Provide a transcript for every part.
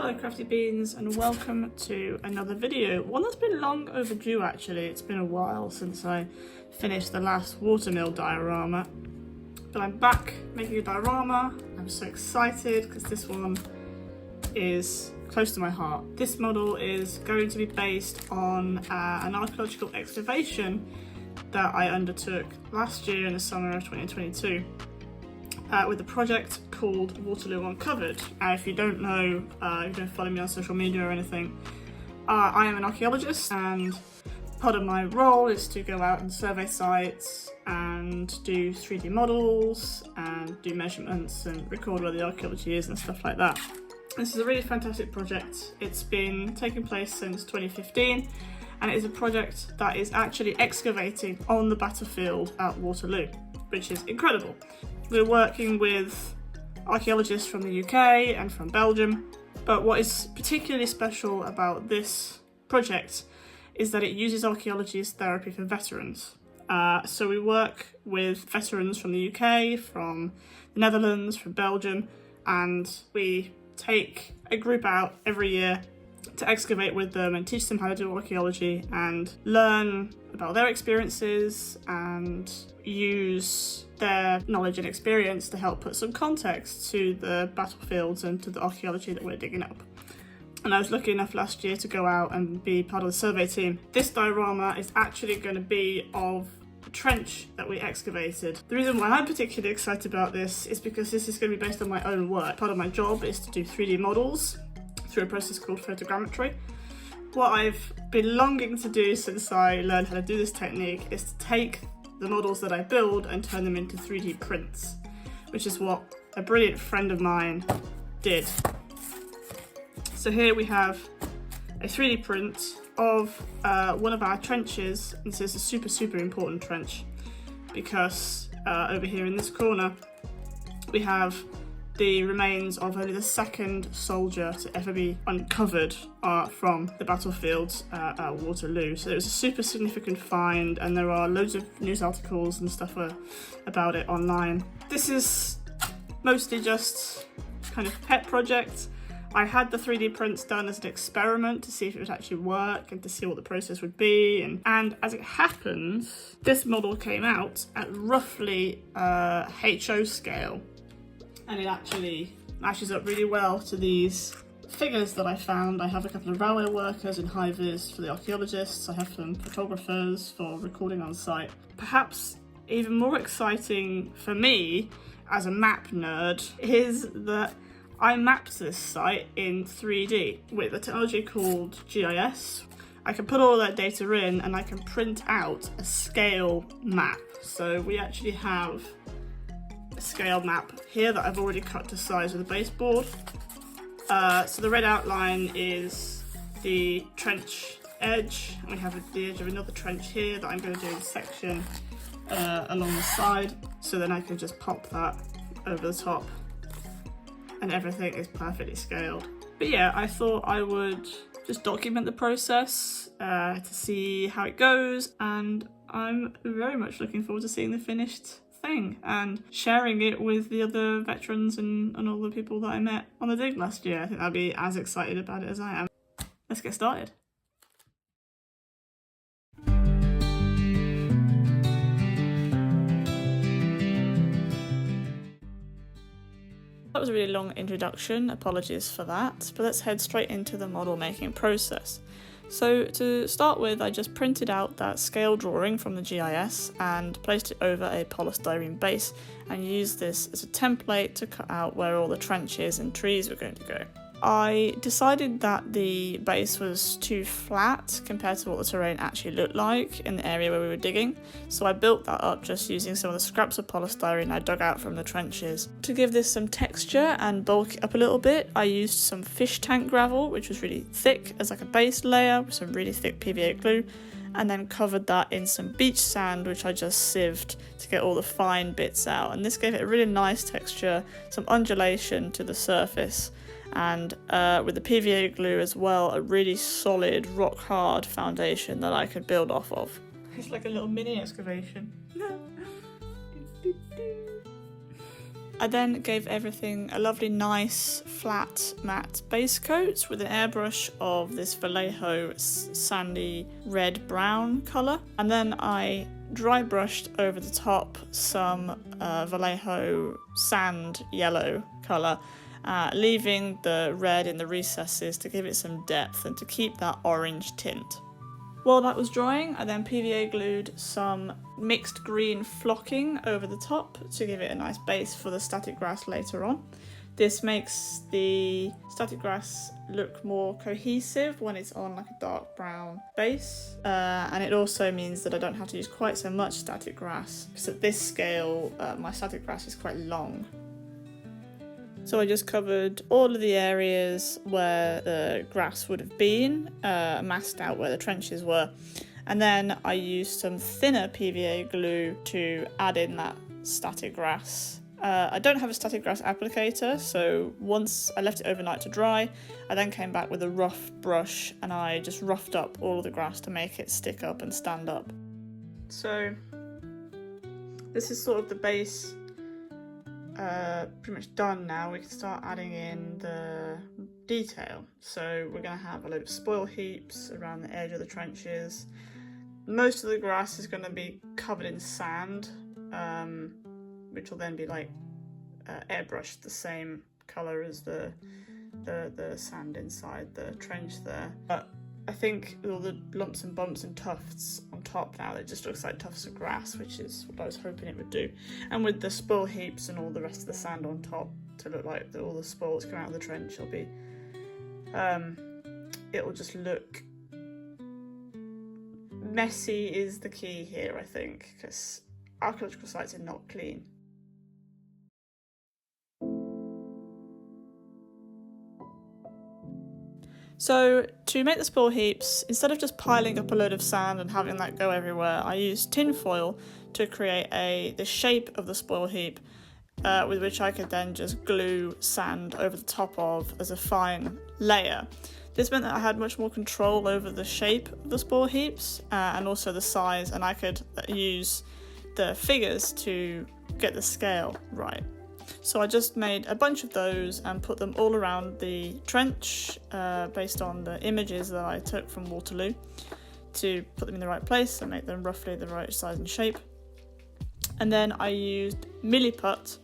Hello crafty beans and welcome to another video. One that's been long overdue actually. It's been a while since I finished the last watermill diorama. But I'm back making a diorama. I'm so excited because this one is close to my heart. This model is going to be based on an archaeological excavation that I undertook last year in the summer of 2022 with a project called Waterloo Uncovered. If you don't know, you don't follow me on social media or anything, I am an archaeologist, and part of my role is to go out and survey sites and do 3D models and do measurements and record where the archaeology is and stuff like that. This is a really fantastic project. It's been taking place since 2015 and it is a project that is actually excavating on the battlefield at Waterloo, which is incredible. We're working with archaeologists from the UK and from Belgium, but what is particularly special about this project is that it uses archaeology as therapy for veterans. So we work with veterans from the UK, from the Netherlands, from Belgium, and we take a group out every year to excavate with them and teach them how to do archaeology and learn about their experiences and use their knowledge and experience to help put some context to the battlefields and to the archaeology that we're digging up. And I was lucky enough last year to go out and be part of the survey team. This diorama is actually going to be of the trench that we excavated. The reason why I'm particularly excited about this is because this is going to be based on my own work. Part of my job is to do 3D models through a process called photogrammetric. What I've been longing to do since I learned how to do this technique is to take the models that I build and turn them into 3D prints, which is what a brilliant friend of mine did. So here we have a 3D print of one of our trenches. This is a super important trench because over here in this corner we have the remains of only the second soldier to ever be uncovered from the battlefield at Waterloo. So it was a super significant find, and there are loads of news articles and stuff about it online. This is mostly just kind of pet project. I had the 3D prints done as an experiment to see if it would actually work and to see what the process would be. And as it happens, this model came out at roughly HO scale. And it actually matches up really well to these figures that I found. I have a couple of railway workers in high-vis for the archaeologists. I have some photographers for recording on site. Perhaps even more exciting for me as a map nerd is that I mapped this site in 3D with a technology called GIS. I can put all that data in and I can print out a scale map. So we actually have a scale map here that I've already cut to size with a baseboard. So the red outline is the trench edge, and we have the edge of another trench here that I'm going to do in section along the side, so then I can just pop that over the top and everything is perfectly scaled. But yeah, I thought I would just document the process to see how it goes, and I'm very much looking forward to seeing the finished thing and sharing it with the other veterans and all the people that I met on the dig last year. I think they'll be as excited about it as I am. Let's get started. That was a really long introduction, apologies for that, but let's head straight into the model making process. So to start with, I just printed out that scale drawing from the GIS and placed it over a polystyrene base and used this as a template to cut out where all the trenches and trees were going to go. I decided that the base was too flat compared to what the terrain actually looked like in the area where we were digging, so I built that up just using some of the scraps of polystyrene I dug out from the trenches. To give this some texture and bulk it up a little bit, I used some fish tank gravel, which was really thick as like a base layer with some really thick PVA glue, and then covered that in some beach sand, which I just sieved to get all the fine bits out, and this gave it a really nice texture, some undulation to the surface, and with the PVA glue as well, a really solid, rock hard foundation that I could build off of. It's like a little mini excavation. I then gave everything a lovely nice flat matte base coat with an airbrush of this Vallejo sandy red brown colour, and then I dry brushed over the top some Vallejo sand yellow colour, leaving the red in the recesses to give it some depth and to keep that orange tint. While that was drying, I then PVA glued some mixed green flocking over the top to give it a nice base for the static grass later on. This makes the static grass look more cohesive when it's on like a dark brown base, and it also means that I don't have to use quite so much static grass, because at this scale my static grass is quite long. So I just covered all of the areas where the grass would have been, masked out where the trenches were, and then I used some thinner PVA glue to add in that static grass. I don't have a static grass applicator, so once I left it overnight to dry, I then came back with a rough brush and I just roughed up all of the grass to make it stick up and stand up. So this is sort of the base pretty much done now. We can start adding in the detail. So we're going to have a load of spoil heaps around the edge of the trenches. Most of the grass is going to be covered in sand, which will then be like airbrushed the same colour as the sand inside the trench there. But I think with all the lumps and bumps and tufts on top now, it just looks like tufts of grass, which is what I was hoping it would do. And with the spoil heaps and all the rest of the sand on top to look like all the spoils come out of the trench, it'll just look messy is the key here, I think, because archaeological sites are not clean. So to make the spoil heaps, instead of just piling up a load of sand and having that go everywhere, I used tin foil to create the shape of the spoil heap, with which I could then just glue sand over the top of as a fine layer. This meant that I had much more control over the shape of the spoil heaps and also the size, and I could use the figures to get the scale right. So I just made a bunch of those and put them all around the trench based on the images that I took from Waterloo to put them in the right place and make them roughly the right size and shape. And then I used milliput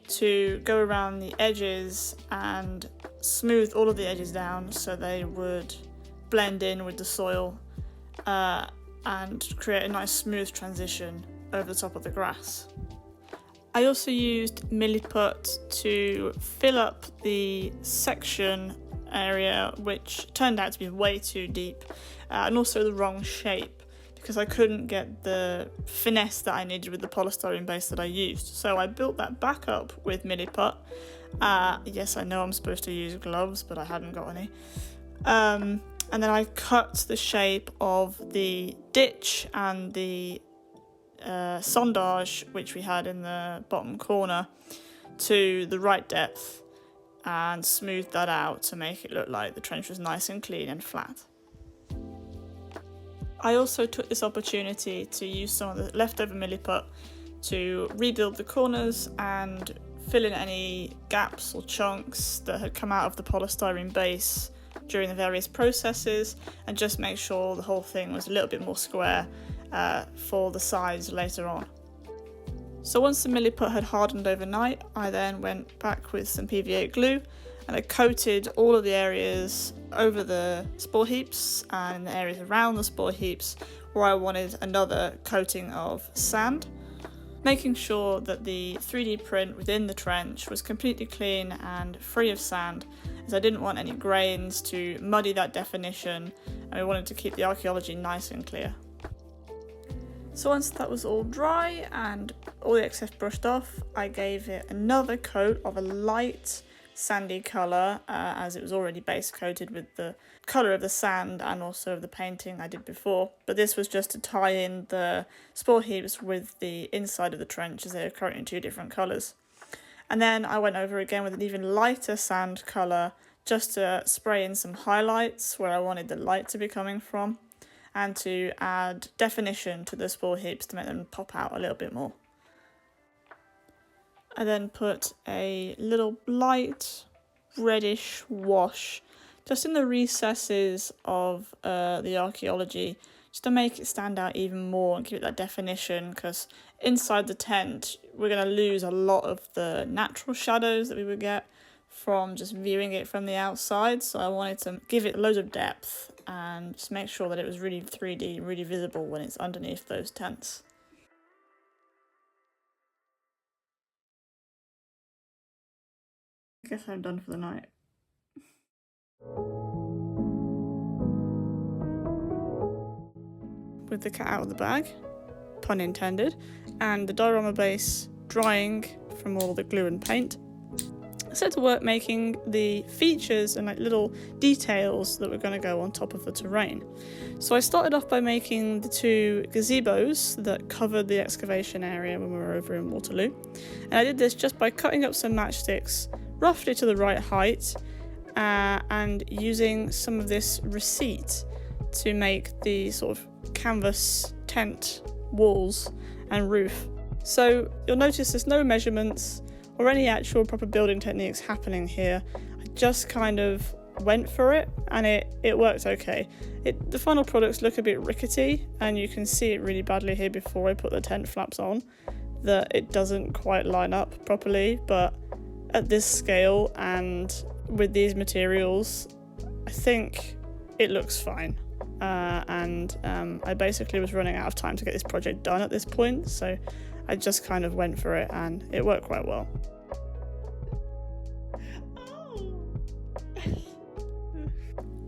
to go around the edges and smooth all of the edges down so they would blend in with the soil and create a nice smooth transition over the top of the grass. I also used milliput to fill up the section area, which turned out to be way too deep and also the wrong shape, because I couldn't get the finesse that I needed with the polystyrene base that I used. So I built that back up with milliput. Yes, I know I'm supposed to use gloves, but I hadn't got any. And then I cut the shape of the ditch and the sondage, which we had in the bottom corner, to the right depth and smoothed that out to make it look like the trench was nice and clean and flat. I also took this opportunity to use some of the leftover milliput to rebuild the corners and fill in any gaps or chunks that had come out of the polystyrene base during the various processes, and just make sure the whole thing was a little bit more square for the sides later on. So once the milliput had hardened overnight, I then went back with some PVA glue and I coated all of the areas over the spoil heaps and the areas around the spoil heaps where I wanted another coating of sand, making sure that the 3D print within the trench was completely clean and free of sand, as I didn't want any grains to muddy that definition and I wanted to keep the archaeology nice and clear. So once that was all dry and all the excess brushed off, I gave it another coat of a light sandy colour, as it was already base coated with the colour of the sand and also of the painting I did before. But this was just to tie in the spoil heaps with the inside of the trench, as they are currently two different colours. And then I went over again with an even lighter sand colour just to spray in some highlights where I wanted the light to be coming from, and to add definition to the spoil heaps to make them pop out a little bit more. I then put a little light reddish wash just in the recesses of the archaeology, just to make it stand out even more and give it that definition, because inside the tent we're going to lose a lot of the natural shadows that we would get from just viewing it from the outside. So I wanted to give it loads of depth and just make sure that it was really 3D, really visible when it's underneath those tents. I guess I'm done for the night. With the cat out of the bag, pun intended, and the diorama base drying from all the glue and paint, I set to work making the features and like little details that were going to go on top of the terrain. So I started off by making the 2 gazebos that covered the excavation area when we were over in Waterloo, and I did this just by cutting up some matchsticks roughly to the right height and using some of this receipt to make the sort of canvas tent walls and roof. So you'll notice there's no measurements or any actual proper building techniques happening here. I just kind of went for it and it worked okay. The final products look a bit rickety, and you can see it really badly here before I put the tent flaps on, that it doesn't quite line up properly, but at this scale and with these materials, I think it looks fine. I basically was running out of time to get this project done at this point, so I just kind of went for it and it worked quite well.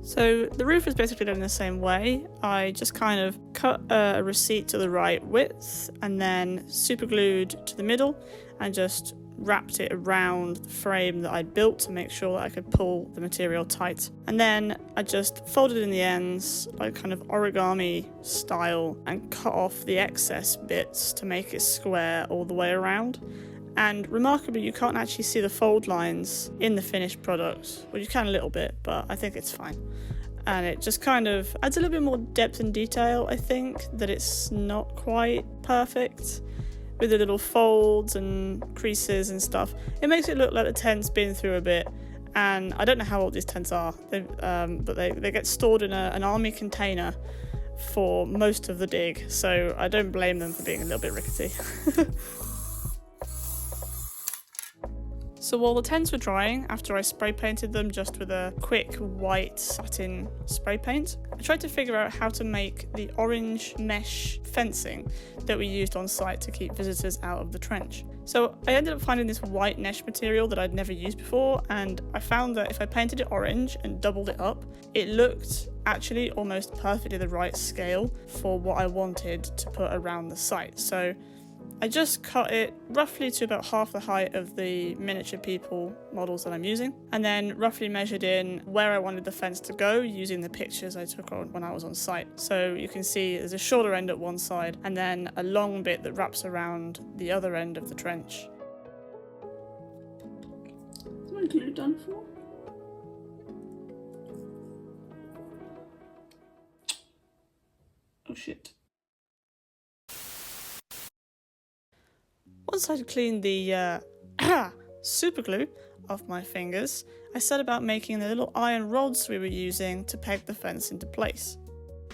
So the roof is basically done in the same way. I just kind of cut a receipt to the right width and then super glued to the middle and just wrapped it around the frame that I'd built to make sure that I could pull the material tight. And then I just folded in the ends like kind of origami style and cut off the excess bits to make it square all the way around. And remarkably, you can't actually see the fold lines in the finished product. Well, you can a little bit, but I think it's fine. And it just kind of adds a little bit more depth and detail, I think, that it's not quite perfect with the little folds and creases and stuff. It makes it look like the tent's been through a bit. And I don't know how old these tents are, but they get stored in an army container for most of the dig. So I don't blame them for being a little bit rickety. So while the tents were drying, after I spray painted them just with a quick white satin spray paint, I tried to figure out how to make the orange mesh fencing that we used on site to keep visitors out of the trench. So I ended up finding this white mesh material that I'd never used before, and I found that if I painted it orange and doubled it up, it looked actually almost perfectly the right scale for what I wanted to put around the site. So I just cut it roughly to about half the height of the miniature people models that I'm using, and then roughly measured in where I wanted the fence to go using the pictures I took when I was on site. So you can see there's a shorter end at one side and then a long bit that wraps around the other end of the trench. Is my glue done for? Oh shit. Once I'd cleaned the super glue off my fingers, I set about making the little iron rods we were using to peg the fence into place.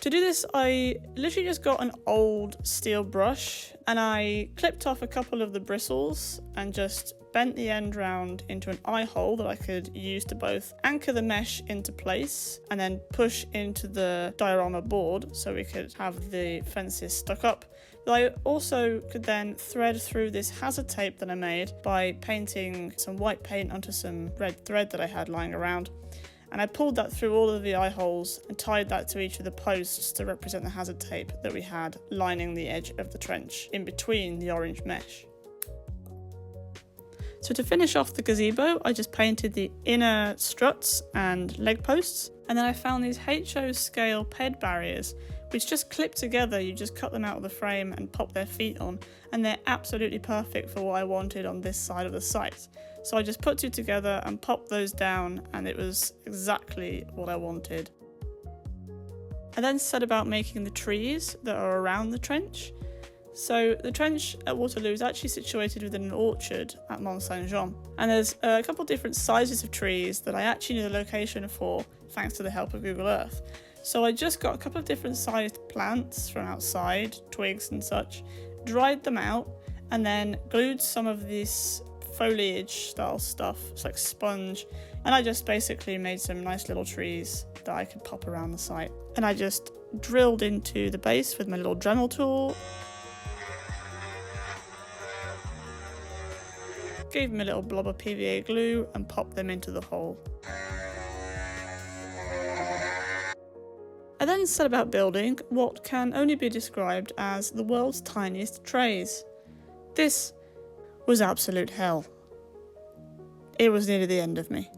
To do this, I literally just got an old steel brush and I clipped off a couple of the bristles and just bent the end round into an eye hole that I could use to both anchor the mesh into place and then push into the diorama board so we could have the fences stuck up. But I also could then thread through this hazard tape that I made by painting some white paint onto some red thread that I had lying around. And I pulled that through all of the eye holes and tied that to each of the posts to represent the hazard tape that we had lining the edge of the trench in between the orange mesh. So to finish off the gazebo, I just painted the inner struts and leg posts, and then I found these HO scale ped barriers which just clip together. You just cut them out of the frame and pop their feet on, and they're absolutely perfect for what I wanted on this side of the site. So I just put two together and popped those down, and it was exactly what I wanted. I then set about making the trees that are around the trench. So the trench at Waterloo is actually situated within an orchard at Mont Saint Jean, and there's a couple of different sizes of trees that I actually knew the location for thanks to the help of Google Earth. So I just got a couple of different sized plants from outside, twigs and such, dried them out, and then glued some of this foliage style stuff, it's like sponge, and I just basically made some nice little trees that I could pop around the site. And I just drilled into the base with my little Dremel tool, gave them a little blob of PVA glue and popped them into the hole. I then set about building what can only be described as the world's tiniest trays. This was absolute hell. It was nearly the end of me.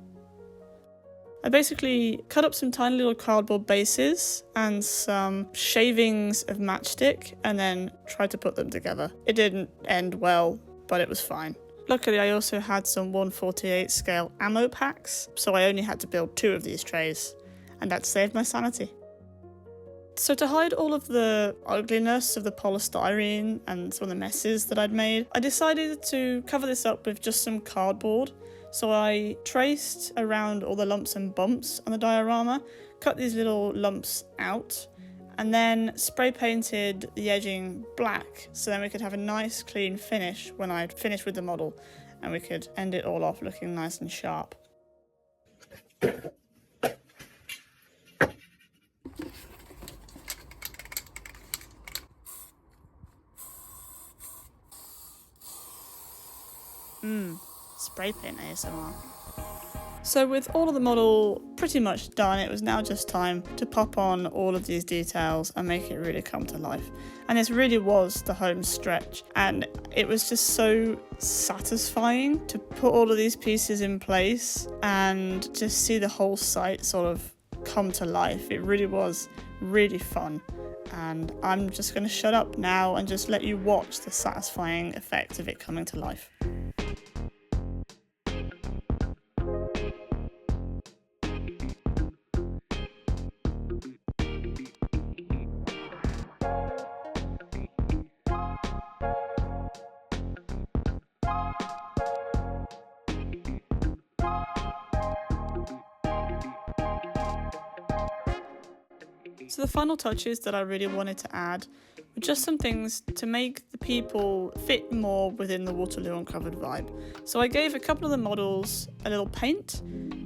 I basically cut up some tiny little cardboard bases and some shavings of matchstick and then tried to put them together. It didn't end well, but it was fine. Luckily, I also had some 1/48 scale ammo packs, so I only had to build 2 of these trays, and that saved my sanity. So to hide all of the ugliness of the polystyrene and some of the messes that I'd made, I decided to cover this up with just some cardboard. So I traced around all the lumps and bumps on the diorama, cut these little lumps out, and then spray painted the edging black so then we could have a nice clean finish when I'd finished with the model and we could end it all off looking nice and sharp. Spray paint ASMR. So with all of the model pretty much done, it was now just time to pop on all of these details and make it really come to life. And this really was the home stretch, and it was just so satisfying to put all of these pieces in place and just see the whole site sort of come to life. It really was really fun. And I'm just going to shut up now and just let you watch the satisfying effect of it coming to life. So the final touches that I really wanted to add were just some things to make the people fit more within the Waterloo Uncovered vibe. So I gave a couple of the models a little paint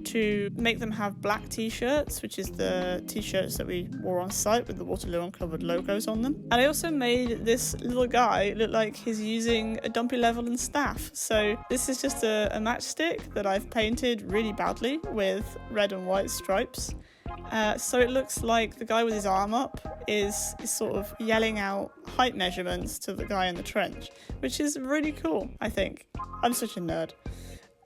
to make them have black t-shirts, which is the t-shirts that we wore on site with the Waterloo Uncovered logos on them. And I also made this little guy look like he's using a dumpy level and staff. So this is just a matchstick that I've painted really badly with red and white stripes. So it looks like the guy with his arm up is sort of yelling out height measurements to the guy in the trench, which is really cool, I think. I'm such a nerd.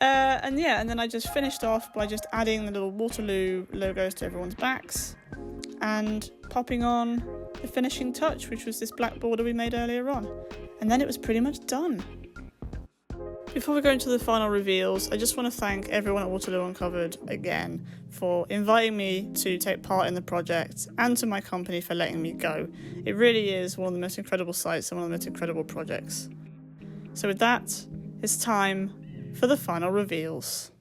And then I just finished off by just adding the little Waterloo logos to everyone's backs and popping on the finishing touch, which was this black border we made earlier on. And then it was pretty much done. Before we go into the final reveals, I just want to thank everyone at Waterloo Uncovered again for inviting me to take part in the project and to my company for letting me go. It really is one of the most incredible sites and one of the most incredible projects. So with that, it's time for the final reveals.